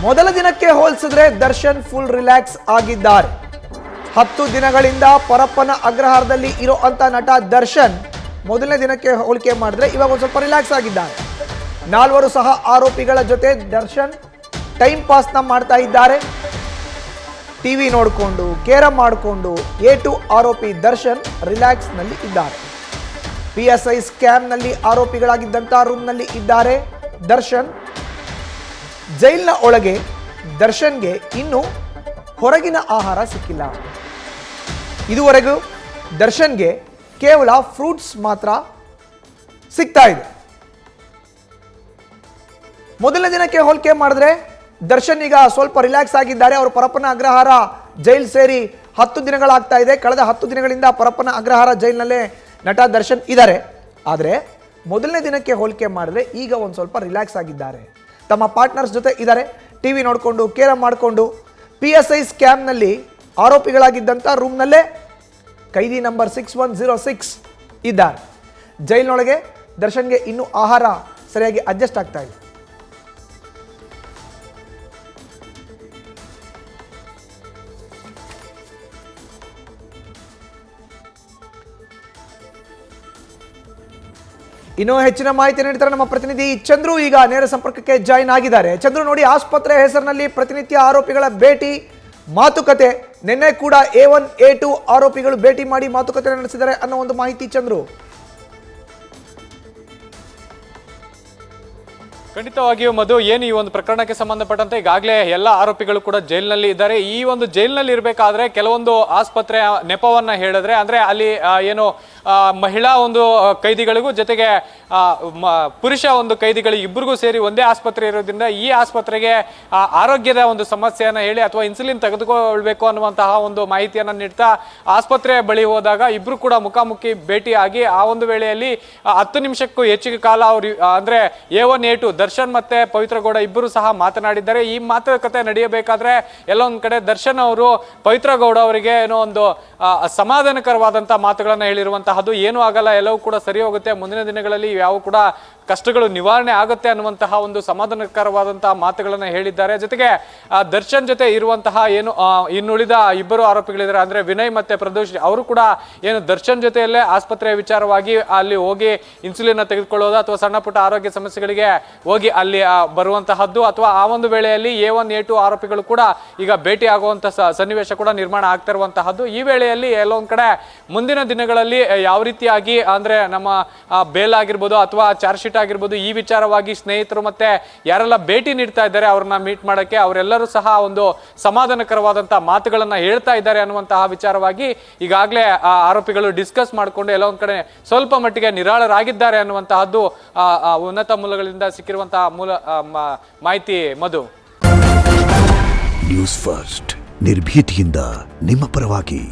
ಮೊದಲ ದಿನಕ್ಕೆ ಹೋಲಿಸಿದ್ರೆ ದರ್ಶನ್ ಫುಲ್ ರಿಲ್ಯಾಕ್ಸ್ ಆಗಿದ್ದಾರೆ. 10 ದಿನಗಳಿಂದ ಪರಪ್ಪನ ಅಗ್ರಹಾರದಲ್ಲಿ ಇರೋ ಅಂತ ನಟ ದರ್ಶನ್ ಮೊದಲನೇ ದಿನಕ್ಕೆ ಹೋಲಿಕೆ ಮಾಡಿದ್ರೆ ಇವಾಗ ಒಂದು ಸ್ವಲ್ಪ ರಿಲ್ಯಾಕ್ಸ್ ಆಗಿದ್ದಾರೆ. 4 ಸಹ ಆರೋಪಿಗಳ ಜೊತೆ ದರ್ಶನ್ ಟೈಮ್ ಪಾಸ್ನ ಮಾಡ್ತಾ ಇದ್ದಾರೆ. ಟಿವಿ ನೋಡಿಕೊಂಡು ಕೇರಂ ಮಾಡಿಕೊಂಡು A2 ಆರೋಪಿ ದರ್ಶನ್ ರಿಲ್ಯಾಕ್ಸ್ ನಲ್ಲಿ ಇದ್ದಾರೆ. PSI ಸ್ಕ್ಯಾಮ್ನಲ್ಲಿ ಆರೋಪಿಗಳಾಗಿದ್ದಂಥ ರೂಮ್ನಲ್ಲಿ ಇದ್ದಾರೆ ದರ್ಶನ್. ಜೈಲಿನ ಒಳಗೆ ದರ್ಶನ್ಗೆ ಇನ್ನೂ ಹೊರಗಿನ ಆಹಾರ ಸಿಕ್ಕಿಲ್ಲ. ಇದುವರೆಗೂ ದರ್ಶನ್ಗೆ ಕೇವಲ ಫ್ರೂಟ್ಸ್ ಮಾತ್ರ ಸಿಗ್ತಾ ಇದೆ. ಮೊದಲನೇ ದಿನಕ್ಕೆ ಹೋಲಿಕೆ ಮಾಡಿದ್ರೆ ದರ್ಶನ್ ಈಗ ಸ್ವಲ್ಪ ರಿಲ್ಯಾಕ್ಸ್ ಆಗಿದ್ದಾರೆ. ಅವರು ಪರಪ್ಪನ ಅಗ್ರಹಾರ ಜೈಲ್ ಸೇರಿ 10 ದಿನಗಳಾಗ್ತಾ ಇದೆ. ಕಳೆದ 10 ದಿನಗಳಿಂದ ಪರಪ್ಪನ ಅಗ್ರಹಾರ ಜೈಲಿನಲ್ಲೇ ನಟ ದರ್ಶನ್ ಇದ್ದಾರೆ. ಆದರೆ ಮೊದಲನೇ ದಿನಕ್ಕೆ ಹೋಲಿಕೆ ಮಾಡಿದ್ರೆ ಈಗ ಒಂದು ಸ್ವಲ್ಪ ರಿಲ್ಯಾಕ್ಸ್ ಆಗಿದ್ದಾರೆ. ತಮ್ಮ ಪಾರ್ಟ್ನರ್ಸ್ ಜೊತೆ ಇದ್ದಾರೆ. ಟಿವಿ ನೋಡಿಕೊಂಡು ಕೇರಂ ಮಾಡಿಕೊಂಡು PSI ಸ್ಕ್ಯಾಮ್ನಲ್ಲಿ ಆರೋಪಿಗಳಾಗಿದ್ದಂಥ ರೂಮ್ನಲ್ಲೇ ಕೈದಿ ನಂಬರ್ 6106 ಇದ್ದಾರೆ. ಜೈಲಿನೊಳಗೆ ದರ್ಶನ್ಗೆ ಇನ್ನೂ ಆಹಾರ ಸರಿಯಾಗಿ ಅಡ್ಜಸ್ಟ್ ಆಗ್ತಾ ಇದೆ. ಇನ್ನೂ ಹೆಚ್ಚಿನ ಮಾಹಿತಿ ನೀಡ್ತಾರೆ ನಮ್ಮ ಪ್ರತಿನಿಧಿ ಚಂದ್ರು. ಈಗ ನೇರ ಸಂಪರ್ಕಕ್ಕೆ ಜಾಯಿನ್ ಆಗಿದ್ದಾರೆ. ಚಂದ್ರು, ನೋಡಿ, ಆಸ್ಪತ್ರೆ ಹೆಸರಿನಲ್ಲಿ ಪ್ರತಿನಿತ್ಯ ಆರೋಪಿಗಳ ಭೇಟಿ, ಮಾತುಕತೆ. ನಿನ್ನೆ ಕೂಡ A1 A2 ಆರೋಪಿಗಳು ಭೇಟಿ ಮಾಡಿ ಮಾತುಕತೆ ನಡೆಸಿದ್ದಾರೆ ಅನ್ನೋ ಒಂದು ಮಾಹಿತಿ. ಚಂದ್ರು, ಖಂಡಿತವಾಗಿಯೂ ಮಧು, ಏನು ಈ ಒಂದು ಪ್ರಕರಣಕ್ಕೆ ಸಂಬಂಧಪಟ್ಟಂತೆ ಈಗಾಗಲೇ ಎಲ್ಲ ಆರೋಪಿಗಳು ಕೂಡ ಜೈಲಿನಲ್ಲಿ ಇದ್ದಾರೆ. ಈ ಒಂದು ಜೈಲಿನಲ್ಲಿ ಇರಬೇಕಾದ್ರೆ ಕೆಲವೊಂದು ಆಸ್ಪತ್ರೆಯ ನೆಪವನ್ನ ಹೇಳಿದ್ರೆ, ಅಂದ್ರೆ ಅಲ್ಲಿ ಏನು ಮಹಿಳಾ ಒಂದು ಕೈದಿಗಳಿಗೂ ಜೊತೆಗೆ ಪುರುಷ ಒಂದು ಕೈದಿಗಳಿಗೆ ಇಬ್ಬರಿಗೂ ಸೇರಿ ಒಂದೇ ಆಸ್ಪತ್ರೆ ಇರೋದ್ರಿಂದ ಈ ಆಸ್ಪತ್ರೆಗೆ ಆರೋಗ್ಯದ ಒಂದು ಸಮಸ್ಯೆಯನ್ನ ಹೇಳಿ ಅಥವಾ ಇನ್ಸುಲಿನ್ ತೆಗೆದುಕೊಳ್ಬೇಕು ಅನ್ನುವಂತಹ ಒಂದು ಮಾಹಿತಿಯನ್ನ ನೀಡ್ತಾ ಆಸ್ಪತ್ರೆ ಬಳಿ ಹೋದಾಗ ಇಬ್ರು ಕೂಡ ಮುಖಾಮುಖಿ ಭೇಟಿಯಾಗಿ ಆ ಒಂದು ವೇಳೆಯಲ್ಲಿ 10 ನಿಮಿಷಕ್ಕೂ ಹೆಚ್ಚಿಗೆ ಕಾಲ ಅವರು ಅಂದ್ರೆ A1 A2 ದರ್ಶನ್ ಮತ್ತೆ ಪವಿತ್ರ ಗೌಡ ಇಬ್ಬರು ಸಹ ಮಾತನಾಡಿದ್ದಾರೆ. ಈ ಮಾತುಕತೆ ನಡೆಯಬೇಕಾದ್ರೆ ಎಲ್ಲೊಂದ್ ಕಡೆ ದರ್ಶನ್ ಅವರು ಪವಿತ್ರ ಗೌಡ ಅವರಿಗೆ ಏನೋ ಒಂದು ಸಮಾಧಾನಕರವಾದಂತ ಮಾತುಗಳನ್ನ ಹೇಳಿರುವಂತಹದ್ದು. ಏನೂ ಆಗಲ್ಲ, ಎಲ್ಲವೂ ಕೂಡ ಸರಿ ಹೋಗುತ್ತೆ, ಮುಂದಿನ ದಿನಗಳಲ್ಲಿ ಯಾವ ಕೂಡ ಕಷ್ಟಗಳು ನಿವಾರಣೆ ಆಗುತ್ತೆ ಅನ್ನುವಂತಹ ಒಂದು ಸಮಾಧಾನಕರವಾದಂತಹ ಮಾತುಗಳನ್ನ ಹೇಳಿದ್ದಾರೆ. ಜೊತೆಗೆ ದರ್ಶನ್ ಜೊತೆ ಇರುವಂತಹ ಏನು ಇನ್ನುಳಿದ ಇಬ್ಬರು ಆರೋಪಿಗಳಿದ್ದಾರೆ, ಅಂದ್ರೆ ವಿನಯ್ ಮತ್ತೆ ಪ್ರದೋಷ್, ಅವರು ಕೂಡ ಏನು ದರ್ಶನ್ ಜೊತೆಯಲ್ಲೇ ಆಸ್ಪತ್ರೆಯ ವಿಚಾರವಾಗಿ ಅಲ್ಲಿ ಹೋಗಿ ಇನ್ಸುಲಿನ್ ತೆಗೆದುಕೊಳ್ಳೋದು ಅಥವಾ ಸಣ್ಣ ಪುಟ್ಟ ಆರೋಗ್ಯ ಸಮಸ್ಯೆಗಳಿಗೆ ಹೋಗಿ ಅಲ್ಲಿ ಬರುವಂತಹದ್ದು ಅಥವಾ ಆ ಒಂದು ವೇಳೆಯಲ್ಲಿ A1 A2 ಆರೋಪಿಗಳು ಕೂಡ ಈಗ ಭೇಟಿ ಆಗುವಂತಹ ಸನ್ನಿವೇಶ ಕೂಡ ನಿರ್ಮಾಣ ಆಗ್ತಿರುವಂತಹದ್ದು. ಈ ವೇಳೆಯಲ್ಲಿ ಎಲ್ಲೊಂದ್ ಕಡೆ ಮುಂದಿನ ದಿನಗಳಲ್ಲಿ ಯಾವ ರೀತಿಯಾಗಿ ಅಂದ್ರೆ ನಮ್ಮ ಬೇಲ್ ಆಗಿರ್ಬೋದು ಅಥವಾ ಚಾರ್ಜ್ ಶೀಟ್ ಆಗಿರ್ಬೋದು, ಈ ವಿಚಾರವಾಗಿ ಸ್ನೇಹಿತರು ಮತ್ತೆ ಯಾರೆಲ್ಲ ಭೇಟಿ ನೀಡ್ತಾ ಇದ್ದಾರೆ ಅವ್ರನ್ನ ಮೀಟ್ ಮಾಡಕ್ಕೆ, ಅವರೆಲ್ಲರೂ ಸಹ ಒಂದು ಸಮಾಧಾನಕರವಾದಂತಹ ಮಾತುಗಳನ್ನ ಹೇಳ್ತಾ ಇದ್ದಾರೆ ಅನ್ನುವಂತಹ ವಿಚಾರವಾಗಿ ಈಗಾಗಲೇ ಆರೋಪಿಗಳು ಡಿಸ್ಕಸ್ ಮಾಡಿಕೊಂಡು ಎಲ್ಲ ಒಂದ್ ಕಡೆ ಸ್ವಲ್ಪ ಮಟ್ಟಿಗೆ ನಿರಾಳರಾಗಿದ್ದಾರೆ ಅನ್ನುವಂತಹದ್ದು ಉನ್ನತ ಮೂಲಗಳಿಂದ ಸಿಕ್ಕಿರುವಂತಹ ಮಾಹಿತಿ. ಮಧು, ನ್ಯೂಸ್ ಫಸ್ಟ್ ನಿರ್ಭೀತಿಯಿಂದ ನಿಮ್ಮ ಪರವಾಗಿ.